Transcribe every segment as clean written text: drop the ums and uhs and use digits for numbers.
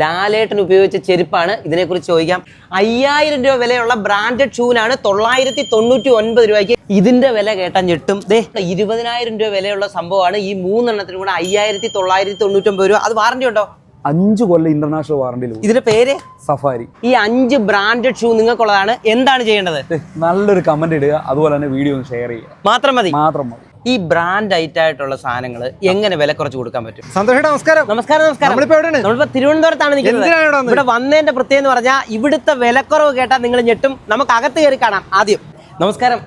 ലാലേട്ടൻ ഉപയോഗിച്ച ചെരുപ്പാണ്. ഇതിനെക്കുറിച്ച് ചോദിക്കാം. 5000 രൂപ വിലയുള്ള ബ്രാൻഡഡ് ഷൂവിനാണ് 999 രൂപയ്ക്ക്. ഇതിന്റെ വില കേട്ടാൽ ഞെട്ടും. 20,000 രൂപ വിലയുള്ള സംഭവമാണ്. ഈ 3 എണ്ണത്തിനും കൂടെ 5999 രൂപ. അത് വാറന്റി ഉണ്ടോ? 5 കൊല്ലം ഇന്റർനാഷണൽ വാറന്റി. ഇതിന്റെ പേര് സഫാരി. ഈ 5 ബ്രാൻഡഡ് ഷൂ നിങ്ങൾക്കുള്ളതാണ്. എന്താണ് ചെയ്യേണ്ടത്? നല്ലൊരു കമന്റ് ഇടുക, അതുപോലെ തന്നെ വീഡിയോ ഒന്ന് ഷെയർ ചെയ്യുക. മാത്രം മതി. ഈ ബ്രാൻഡ് ആയിട്ടുള്ള സാധനങ്ങൾ എങ്ങനെ വില കുറച്ച് കൊടുക്കാൻ പറ്റും? സന്തോഷം, നമസ്കാരം. നമ്മളിപ്പോ തിരുവനന്തപുരത്താണ് നിൽക്കുന്നത്. ഇവിടെ വന്നതിന്റെ പ്രത്യേകത എന്ന് പറഞ്ഞാൽ ഇവിടുത്തെ വിലക്കുറവ് കേട്ടാൽ നിങ്ങൾ ഞെട്ടും. നമുക്ക് അകത്ത് കയറി കാണാം. ആദ്യം നമസ്കാരം.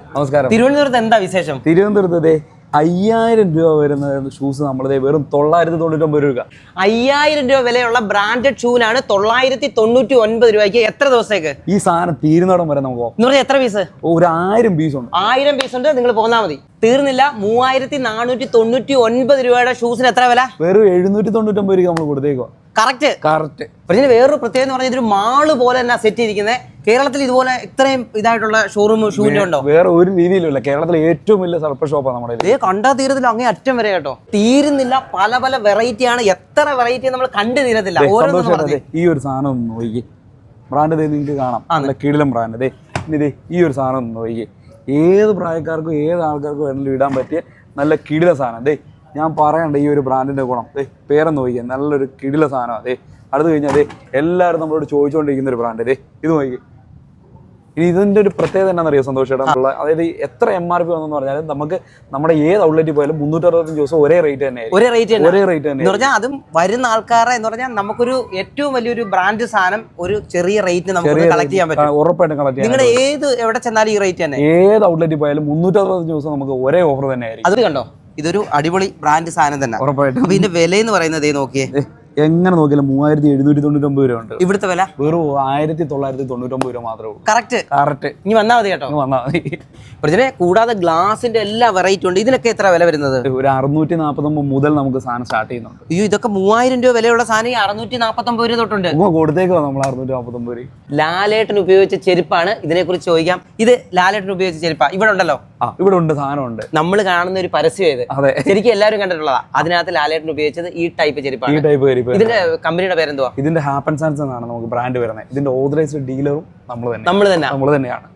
തിരുവനന്തപുരത്ത് എന്താ വിശേഷം? തിരുവനന്തപുരത്ത് 5000 രൂപ വരുന്ന ഷൂസ് നമ്മളത് വെറും 999 രൂപ. 5000 രൂപ വിലയുള്ള ബ്രാൻഡഡ് ഷൂവിനാണ് 999 രൂപയ്ക്ക്. എത്ര ദിവസത്തേക്ക് ഈ സാധനം തീരുന്നോടം വരെ നമുക്ക് എന്ന് പറഞ്ഞാൽ എത്ര പീസ്? ഒരു 1000 പീസ് ഉണ്ട്. 1000 പീസ് ഉണ്ട്. നിങ്ങൾ പോന്നാ മതി. തീർന്നില്ല. 3499 രൂപയുടെ ഷൂസിന് എത്ര വില? വെറും 799 രൂപ നമ്മൾ കൊടുത്തേക്കോ. കറക്റ്റ്. വേറൊരു പ്രത്യേകത എന്ന് പറഞ്ഞാൽ ഇതൊരു മാള് പോലെ തന്നെ സെറ്റ് ചെയ്തിരിക്കുന്നത്. കേരളത്തിൽ ഇതുപോലെ ഇത്രയും ഇതായിട്ടുള്ള ഷോറൂം ഷൂവിന്റെ ഉണ്ടോ? വേറെ ഒരു രീതിയിലുള്ള കേരളത്തിലെ ഏറ്റവും വലിയ സർപ്പ ഷോപ്പാണ് നമ്മുടെ. ഇതേ കണ്ടാ തീരത്തില്ല, അങ്ങേ അറ്റം വരെ കേട്ടോ. തീരുന്നില്ല. പല പല വെറൈറ്റി ആണ്. എത്ര വെറൈറ്റി നമ്മൾ കണ്ടു തീരത്തില്ല. ഈ ഒരു സാധനം നോക്കി ബ്രാൻഡ് നിങ്ങൾക്ക് കാണാം. നല്ല കിടിലം ബ്രാൻഡ്. ഈ ഒരു സാധനം നോക്കി ഏത് പ്രായക്കാർക്കും ഏത് ആൾക്കാർക്കും വേണമെങ്കിലും ഇടാൻ പറ്റിയ നല്ല കിടില സാധനം. ഞാൻ പറയണ്ട ഈ ഒരു ബ്രാൻഡിന്റെ ഗുണം. പേരെന്ന് നോക്കിയാൽ നല്ലൊരു കിടില സാധനം. അടുത്ത് കഴിഞ്ഞാൽ എല്ലാവരും നമ്മളോട് ചോദിച്ചുകൊണ്ടിരിക്കുന്ന ഒരു ബ്രാൻഡ്. ഇത് നോക്കി. ഇനി ഇതിന്റെ ഒരു പ്രത്യേകത എന്താണെന്നറിയോ സന്തോഷമായിട്ടുള്ള, അതായത് എത്ര MRP വന്നെന്ന് പറഞ്ഞാൽ നമുക്ക് നമ്മുടെ ഏത് ഔട്ട്ലെറ്റിൽ പോയാലും 365 ദിവസം ഒരേ റേറ്റ് തന്നെ. അതും വരുന്ന ആൾക്കാരെ എന്ന് പറഞ്ഞാൽ നമുക്കൊരു ഏറ്റവും വലിയൊരു ബ്രാൻഡ് സാധനം ഒരു ചെറിയ റേറ്റ് നമുക്ക് കളക്ട് ചെയ്യാൻ പറ്റും. ഉറപ്പായിട്ടും കളക്ട് ചെയ്യാം. നിങ്ങളുടെ ഏത് എവിടെ ചെന്നാലും ഈ റേറ്റ് തന്നെ. ഏത് ഔട്ട്ലെറ്റിൽ പോയാലും 365 ദിവസം നമുക്ക് ഒരേ ഓഫർ തന്നെ ആയിരിക്കും. അത് കണ്ടോ, ഇതൊരു അടിപൊളി ബ്രാൻഡ് സാധനം തന്നെ. ഉറപ്പായിട്ടും. അപ്പൊ ഇതിന്റെ വില എന്ന് പറയുന്നത് നോക്കിയേ, എങ്ങനെ നോക്കിയാലും 3799 രൂപ ഉണ്ട്. ഇവിടുത്തെ വില വെറും 1999 രൂപ മാത്രമേ ഉള്ളൂ. കറക്റ്റ്. ഇനി വന്നാൽ മതി കേട്ടോ. കൂടാതെ ഗ്ലാസിന്റെ എല്ലാ വെറൈറ്റി ഉണ്ട്. ഇതിനൊക്കെ എത്ര വില വരുന്നത്? ഒരു 649 മുതൽ നമുക്ക് സാധനം സ്റ്റാർട്ട് ചെയ്യുന്നുണ്ട്. അയ്യോ, ഇതൊക്കെ 3000 രൂപ വിലയുള്ള സാധനം 649 രൂപ തൊട്ടുണ്ട്. കൊടുത്തേക്കോ നമ്മൾ 649 രൂപ. ലാലേട്ടൻ ഉപയോഗിച്ച ചെരുപ്പാണ്. ഇതിനെക്കുറിച്ച് ചോദിക്കാം. ഇത് ലാലേട്ടൻ ഉപയോഗിച്ച ചെരുപ്പാ. ഇവിടെ ഉണ്ടല്ലോ. ഇവിടെ ഉണ്ട്, സാധനം ഉണ്ട്. നമ്മൾ കാണുന്ന ഒരു പരസ്യം ഇത്. ശരിക്കും എല്ലാവരും കണ്ടിട്ടുള്ളതാ. അതിനകത്ത് ലാലേട്ടൻ ഉപയോഗിച്ചത് ഈ ടൈപ്പ് ചെരുപ്പാണ്. ഇതിന്റെ കമ്പനിയുടെ പേരെന്തുവാ? ഇതിന്റെ ഹാപ്പൻ സാൻസ് എന്നാണ് നമുക്ക് ബ്രാൻഡ് വരുന്നത്. ഇതിന്റെ ഓതറൈസ്ഡ് ഡീലറും നമ്മൾ തന്നെയാണ്.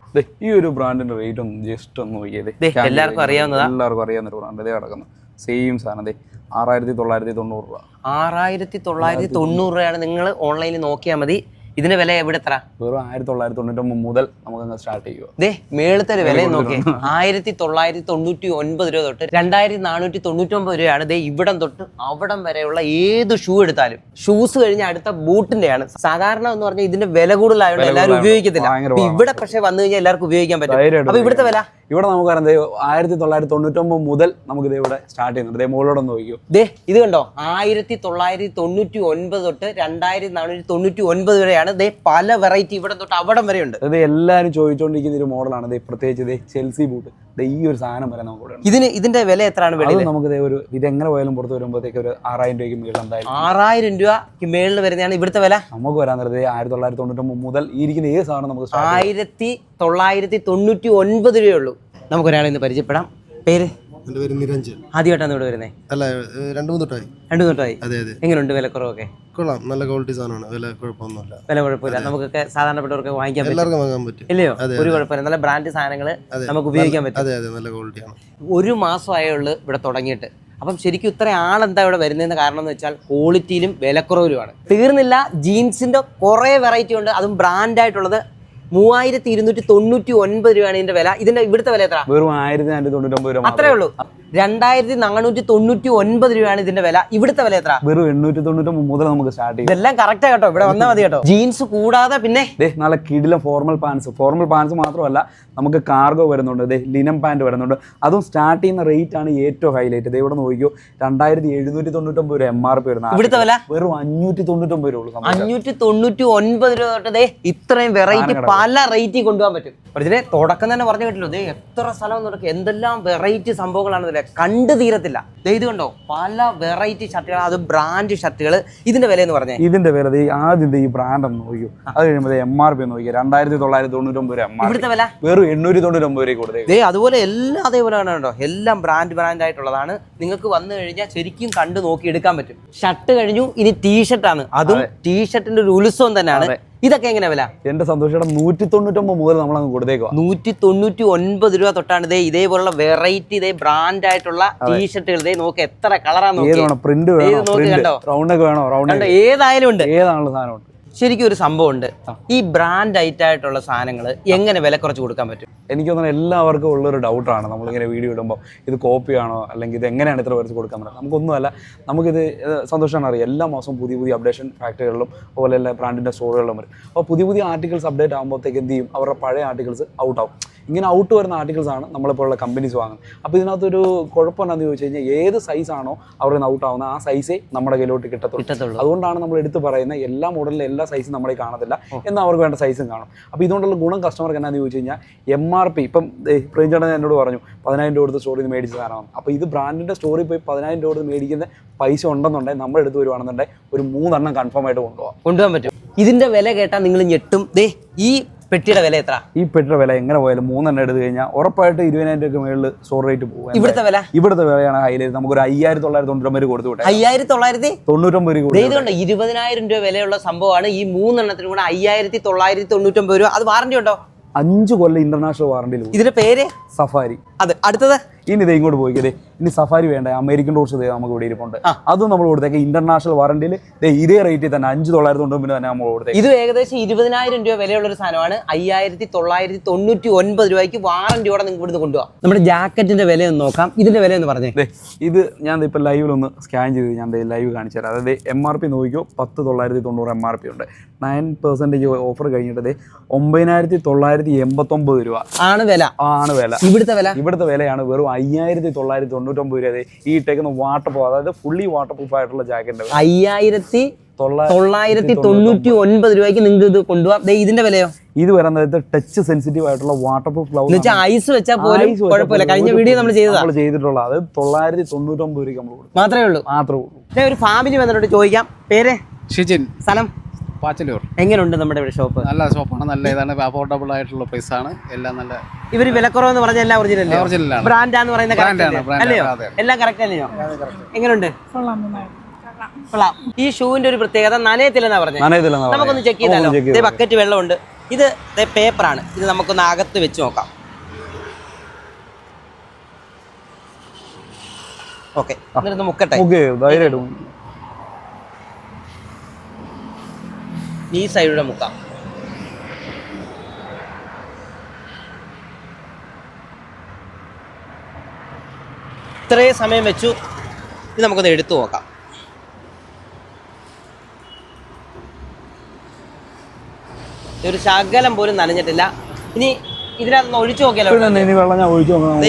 ഈ ഒരു ബ്രാൻഡിന്റെ റേറ്റ് ഒന്ന് ജസ്റ്റ് ഒന്ന് നോക്കിയത്. എല്ലാവർക്കും അറിയാവുന്ന ഒരു ബ്രാൻഡ് കിടക്കുന്നത് സെയിം സാധനം. 6990 രൂപ. 6990 രൂപയാണ്. നിങ്ങൾ ഓൺലൈനിൽ നോക്കിയാൽ മതി. ഇതിന്റെ വില എവിടെ എത്ര? വെറും 1999 മുതൽ നമുക്ക് സ്റ്റാർട്ട് ചെയ്യുക. മേളത്തെ ഒരു വില നോക്കി 1999 രൂപ തൊട്ട് 2499 രൂപയാണ്. ഇവിടം തൊട്ട് അവിടം വരെയുള്ള ഏത് ഷൂ എടുത്താലും. ഷൂസ് കഴിഞ്ഞ അടുത്ത ബൂട്ടിന്റെയാണ്. സാധാരണ എന്ന് പറഞ്ഞാൽ ഇതിന്റെ വില കൂടുതലായതുകൊണ്ട് എല്ലാവരും ഉപയോഗിക്കത്തില്ല. ഇവിടെ പക്ഷെ വന്നു കഴിഞ്ഞാൽ എല്ലാവർക്കും ഉപയോഗിക്കാൻ പറ്റും. അപ്പൊ ഇവിടുത്തെ വില ഇവിടെ നമുക്ക് 1999 മുതൽ നമുക്ക് ഇവിടെ സ്റ്റാർട്ട് ചെയ്യുന്നുണ്ട്. മുകളിലോടെ നോക്കിയോ. ഇത് കണ്ടോ, 1999 തൊട്ട് 2499 വരെയാണ്. പല വെറൈറ്റി ഇവിടെ തൊട്ട് അവിടം വരെ ഉണ്ട്. അത് എല്ലാവരും ചോദിച്ചുകൊണ്ടിരിക്കുന്ന ഒരു മോഡലാണ്. പ്രത്യേകിച്ച് ചെൽസി ബൂട്ട്. ഈ ഒരു സാധനം വരെ നമുക്ക് ഇതിന്റെ വില എത്രയാണ്? നമുക്ക് ഇത് എങ്ങനെ പോയാലും പുറത്ത് വരുമ്പോഴത്തേക്ക് ഒരു 6000 രൂപയ്ക്ക് മേളിൽ എന്തായാലും 6000 രൂപയ്ക്ക് മേളിൽ വരുന്നതാണ് ഇവിടുത്തെ വില. നമുക്ക് വരാൻ നേരത്തെ 1999 മുതൽ ഇരിക്കുന്ന ഏത് സാധനം നമുക്ക് 1999 രൂപയുള്ളൂ. നമുക്ക് ഒരാളെ ഇന്ന് പരിചയപ്പെടാം. പേര്? എൻ്റെ പേര് നിരഞ്ജൻ. ആദ്യമായിട്ടാണ് ഇവിടെ വരുന്നത്? അല്ല, 2-3 തൊട്ടായി. അതെ. എങ്ങനെയുണ്ട് വിലക്കുറവൊക്കെ? കൊള്ളാം, നല്ല ക്വാളിറ്റി സാധനമാണ്. വില കുഴപ്പമൊന്നുമില്ല. വില കുഴപ്പമില്ല. നമുക്കൊക്കെ സാധാരണപ്പെട്ടവർക്ക് വാങ്ങിക്കാൻ എല്ലാവർക്കും വാങ്ങാൻ പറ്റും. ഇല്ലയോ? ഒരു കുഴപ്പമില്ല. നല്ല ബ്രാൻഡ് സാധനങ്ങൾ നമുക്ക് ഉപയോഗിക്കാൻ പറ്റും. അതെ, നല്ല ക്വാളിറ്റിയാണ്. 1 മാസമായുള്ളൂ ഇവിടെ തുടങ്ങിയിട്ട്. അപ്പം ശരിക്കും ഇത്ര ആളെന്താ ഇവിടെ വരുന്നതിന്റെ കാരണം എന്ന് വെച്ചാൽ ക്വാളിറ്റിയിലും വിലക്കുറവിലുമാണ്. തീർന്നില്ല. ജീൻസിന്റെ കുറെ വെറൈറ്റി ഉണ്ട്. അതും ബ്രാൻഡായിട്ടുള്ളത്. 3299 രൂപയാണ് ഇതിന്റെ വില. ഇതിന്റെ ഇവിടുത്തെ വില എത്ര? വെറും 1299 രൂപ. അത്രേ ഉള്ളൂ. 2499 രൂപയാണ് ഇതിന്റെ വില. ഇവിടുത്തെ വില എത്ര? വെറും 899 മുതൽ നമുക്ക് സ്റ്റാർട്ട് ചെയ്യും. ഇതെല്ലാം കറക്റ്റാ കേട്ടോ. ഇവിടെ വന്നാൽ മതി കേട്ടോ. ജീൻസ് കൂടാതെ പിന്നെ നല്ല കിടിലം ഫോർമൽ പാൻസ് മാത്രമല്ല, നമുക്ക് കാർഗോ വരുന്നുണ്ട്. ലിനം പാന്റ് വരുന്നുണ്ട്. അതും സ്റ്റാർട്ട് ചെയ്യുന്ന റേറ്റ് ആണ് ഏറ്റവും ഹൈലൈറ്റ്. ഇവിടെ നോക്കിയോ, 2799 രൂപ MRP വരുന്നത്. ഇവിടുത്തെ വില വെറും 599 രൂപ. 599 രൂപ തൊട്ട് ഇത്രയും വെറൈറ്റി പല റേറ്റിൽ കൊണ്ടുപോകാൻ പറ്റും. ഇതിനെ തുടക്കം തന്നെ പറഞ്ഞു കേട്ടല്ലോ. എത്ര സ്ഥലം നടക്കും, എന്തെല്ലാം വെറൈറ്റി സംഭവങ്ങളാണ് ഇതിൽ. കണ്ടു തീരത്തില്ല. ഇത് കണ്ടോ, പല വെറൈറ്റി ഷർട്ടുകൾ, അത് ബ്രാൻഡ് ഷർട്ടുകൾ. ഇതിന്റെ വില എന്ന് പറഞ്ഞേ? ഇതിന്റെ വില ആദ്യം ഈ ബ്രാൻഡ് ഒന്ന് നോക്കിയോ, അത് കഴിയുമ്പോൾ MRP നോക്കിയോ 2999 രൂപ. ഇവിടുത്തെ വില വെറും 899 രൂപ കൊടുത്തേ. അതുപോലെ എല്ലാം അതേപോലെ കേട്ടോ, എല്ലാം ബ്രാൻഡ് ആയിട്ടുള്ളതാണ്. നിങ്ങൾക്ക് വന്നു കഴിഞ്ഞാൽ ശരിക്കും കണ്ടു നോക്കി എടുക്കാൻ പറ്റും. ഷർട്ട് കഴിഞ്ഞു, ഇനി ടീഷർട്ടാണ്. അതും ടീഷർട്ടിന്റെ ഒരു ഉത്സവം തന്നെയാണ്. ഇതൊക്കെ എങ്ങനെ വില? എന്റെ സന്തോഷം 199 മുതൽ നമ്മളങ്ങ് കൊടുത്തേക്കോ. 199 രൂപ തൊട്ടാണ് ഇതേപോലുള്ള വെറൈറ്റി ബ്രാൻഡ് ആയിട്ടുള്ള ടീഷർട്ടുകൾ. നോക്ക് എത്ര കളറാണ്, പ്രിന്റ് റൗണ്ട് ഒക്കെ വേണോ, റൗണ്ട് ഏതായാലും ഉണ്ട്, ഏതാണുള്ള സാധനം ഉണ്ട്. ശരിക്കും ഒരു സംഭവം ഉണ്ട്. ഈ ബ്രാൻഡ് ആയിട്ടുള്ള സാധനങ്ങൾ എങ്ങനെ വില കുറച്ച് കൊടുക്കാൻ പറ്റും? എനിക്ക് തോന്നുന്നു എല്ലാവർക്കും ഉള്ളൊരു ഡൗട്ടാണ്. നമ്മളിങ്ങനെ വീഡിയോ ഇടുമ്പോൾ ഇത് കോപ്പിയാണോ അല്ലെങ്കിൽ ഇത് എങ്ങനെയാണ് ഇത്ര കുറച്ച് കൊടുക്കാൻ പറ്റുന്നത്. നമുക്കൊന്നുമല്ല, നമുക്കിത് സന്തോഷമാണ് അറിയാം. എല്ലാ മാസവും പുതിയ അപ്ഡേഷൻ ഫാക്ടറികളിലും അതുപോലെ എല്ലാ ബ്രാൻഡിൻ്റെ സ്റ്റോറുകളിലും വരും. അപ്പോൾ പുതിയ ആർട്ടിക്കിൾസ് അപ്ഡേറ്റ് ആകുമ്പോഴത്തേക്ക് എന്ത് ചെയ്യും, അവരുടെ പഴയ ആർട്ടിക്കിൾസ് ഔട്ടാവും. ഇങ്ങനെ ഔട്ട് വരുന്ന ആർട്ടിക്കിൾസാണ് നമ്മളിപ്പോഴുള്ള കമ്പനീസ് വാങ്ങുന്നത്. അപ്പോൾ ഇതിനകത്തൊരു കുഴപ്പം എന്താണെന്ന് ചോദിച്ചു കഴിഞ്ഞാൽ, ഏത് സൈസാണോ അവരുടെ നിന്ന് ഔട്ട് ആവുന്നത് ആ സൈസേ നമ്മുടെ കയ്യിലോട്ട് കിട്ടത്തുള്ളൂ. അതുകൊണ്ടാണ് നമ്മൾ എടുത്ത് പറയുന്നത് എല്ലാ മോഡലിലും എല്ലാ സൈസും നമ്മളെ കാണത്തില്ല, എന്നാൽ അവർക്ക് വേണ്ട സൈസും കാണും. അപ്പോൾ ഇതുകൊണ്ടുള്ള ഗുണം കസ്റ്റമർക്ക് എന്നാന്ന് ചോദിച്ചു കഴിഞ്ഞാൽ, MRP ഇപ്പം പ്രേംചേട്ടൻ എന്നോട് പറഞ്ഞു 10,000 രൂപ കൊടുത്ത് സ്റ്റോറിൽ നിന്ന് മേടിച്ച സാധനമാണ്. അപ്പോൾ ഇത് ബ്രാൻഡിൻ്റെ സ്റ്റോറിൽ പോയി 10,000 രൂപ കൊടുത്ത് മേടിക്കുന്ന പൈസ ഉണ്ടെന്നുണ്ടെങ്കിൽ നമ്മുടെ അടുത്ത് വരുവാണെന്നുണ്ടെങ്കിൽ ഒരു 3 എണ്ണം കൺഫേം ആയിട്ട് കൊണ്ടുപോകാൻ പറ്റും. ഇതിൻ്റെ വില കേട്ടാൽ നിങ്ങൾ ഞെട്ടും. ഈ പെട്ടിയുടെ വില എത്ര? ഈ പെട്ടിയുടെ വില എങ്ങനെ പോയാലും 3 എണ്ണം എടുത്തു കഴിഞ്ഞാൽ ഉറപ്പായിട്ട് 20,000 രൂപയ്ക്ക് മേളിൽ സ്റ്റോർ റേറ്റ് പോകും. ഇവിടുത്തെ വിലയാണ് ഹൈലൈറ്റ്. നമുക്കൊരു 5,999 കൊടുത്തു വിട്ടെ. 5,999 രൂപ. 20,000 രൂപ വിലയുള്ള സംഭവമാണ്. ഈ 3 എണ്ണത്തിന് കൂടെ 5,999 രൂപ. അത് വാറന്റി ഉണ്ടോ? 5 കൊല്ലം ഇന്റർനാഷണൽ വാറന്റിയിൽ. ഇതിന്റെ പേര് സഫാരി. അത് അടുത്തത് ഇനി ഇത് ഇങ്ങോട്ട് പോയിക്കേ. ഇനി സഫാരി വേണ്ട, അമേരിക്കൻ റോഡ്സ് നമുക്ക് ഇവിടെ ഇരിപ്പുണ്ട്. അതും നമ്മൾ കൊടുത്തേക്ക് ഇന്റർനാഷണൽ വാറന്റിയിൽ ഇതേ റേറ്റിൽ തന്നെ 5,999 തന്നെ നമ്മൾ കൊടുത്തേക്ക്. ഇത് ഏകദേശം 20,000 രൂപ വിലയുള്ള ഒരു സാധനമാണ്. 5,999 രൂപയ്ക്ക് വാറന്റിയോടെ നിങ്ങൾക്ക് ഇവിടുന്ന് കൊണ്ടുപോകാം. നമ്മുടെ ജാക്കറ്റിന്റെ വില ഒന്ന് നോക്കാം. ഇതിന്റെ വില എന്ന് പറഞ്ഞേ, ഇത് ഞാൻ ഇപ്പൊ ലൈവിലൊന്ന് സ്കാൻ ചെയ്ത് ഞാൻ ലൈവ് കാണിച്ചു തരാം. അതായത് MRP നോക്കിയോ 10,990 MRP ഉണ്ട്. 9% ഓഫർ കഴിഞ്ഞിട്ട് 9,989 രൂപ ആണ് വില. ഇവിടുത്തെ വിലയാണ് വെറും 5,999 രൂപ. ഈ ഇട്ടേക്കുന്ന വാട്ടർ പ്രൂഫ്, അതായത് ഫുള്ളി വാട്ടർ പ്രൂഫ് ആയിട്ടുള്ള ജാക്കറ്റ് 5,999 രൂപയ്ക്ക് നിങ്ങൾക്ക് ഇത് കൊണ്ടുപോകാം. ഇതിന്റെ വിലയോ? ഇത് വരുന്നത് ടച്ച് സെൻസിറ്റീവ് ആയിട്ടുള്ള വാട്ടർ പ്രൂഫ് ഗ്ലൗസ്. ഐസ് വെച്ചാൽ പോലും കുഴപ്പമില്ല. കഴിഞ്ഞ വീഡിയോ നമ്മൾ ചെയ്തിട്ടുള്ള അത് 999 രൂപയ്ക്ക് നമ്മൾ മാത്രമേ ഉള്ളൂ. ഒരു ഫാമിലി വന്നിട്ട് ചോദിക്കാം. പേര്? ഷിജിൻ. സ്ഥലം? പാച്ചലൂർ. എങ്ങനെയുണ്ട് നമ്മുടെ ഇവിടെ ഷോപ്പ്? നല്ല ഷോപ്പാണ്, നല്ല ഇതാണ്, അഫോർഡബിൾ ആയിട്ടുള്ള പ്രൈസ് ആണ്. എല്ലാം നല്ല ഇവര് വിലക്കുറവെന്ന് പറഞ്ഞാൽ എല്ലാം ഒറിജിനൽ ബ്രാൻഡാന്ന് പറയുന്ന അല്ലയോ? എല്ലാം കറക്റ്റ് അല്ലയോ? എങ്ങനെയുണ്ട്? ഈ ഷൂവിന്റെ ഒരു പ്രത്യേകത നനയത്തില്ലെന്നാ പറഞ്ഞത്. നമുക്കൊന്ന് ചെക്ക് ചെയ്താലോ? ബക്കറ്റ് വെള്ളമുണ്ട്. ഇത് പേപ്പറാണ്. ഇത് നമുക്കൊന്ന് അകത്ത് വെച്ച് നോക്കാം. ഓക്കെ, എന്നിട്ട് മുക്കട്ടെ. ഈ സൈഡിലൂടെ മുക്കാം. ഇത്രയും സമയം വെച്ചു. ഇത് നമുക്കൊന്ന് എടുത്തു നോക്കാം. ഒരു ശകലം പോലും നനഞ്ഞിട്ടില്ല. ഇനി ഇതിനകത്ത് ഒഴിച്ചു നോക്കിയാലോ?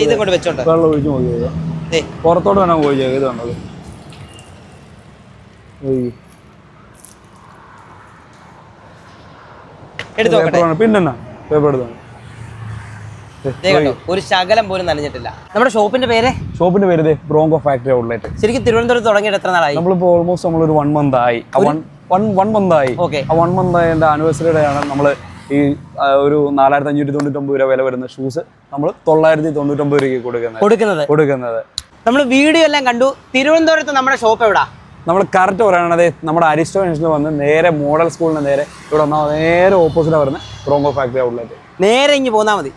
ഇത് കൊണ്ട് വെച്ചോണ്ട് പുറത്തോട്ട് വേണം ഒഴിച്ചോ. ഒരു ശകലം പോലും നനഞ്ഞിട്ടില്ല. നമ്മുടെ ഷോപ്പിന്റെ പേര്? ഷോപ്പിന്റെ പേര് ബ്രോങ്കോ ഫാക്ടറി ഔട്ട്ലെറ്റ്. ശരിക്കും തിരുവനന്തപുരത്ത് തുടങ്ങിയിട്ട് എത്ര നാളായി? നമ്മളിപ്പോ ഓൾമോസ്റ്റ് നമ്മളൊരു 1 മന്ത് ആയി. 1 മന്ത് ആയി. ഓക്കെ, 1 മന്ത് ആയതിന്റെ ആനിവേഴ്സറിയുടെ ആണ് നമ്മൾ ഈ ഒരു 4,599 രൂപ വില വരുന്ന ഷൂസ് നമ്മൾ 999 രൂപയ്ക്ക് കൊടുക്കുന്നത്. നമ്മൾ വീഡിയോ എല്ലാം കണ്ടു. തിരുവനന്തപുരത്ത് നമ്മുടെ ഷോപ്പ് എവിടാ? നമ്മൾ കറക്റ്റ് പറയുകയാണത് നമ്മുടെ അരിസ്റ്റോ ജംഗ്ഷനിൽ വന്ന് നേരെ മോഡൽ സ്കൂളിന് നേരെ ഇവിടെ വന്നാൽ നേരെ ഓപ്പോസിറ്റാണ് വരുന്നത് ബ്രോങ്കോ ഫാക്ടറി ഔട്ട്ലെറ്റ്. നേരെ ഇങ്ങ് പോന്നാൽ മതി.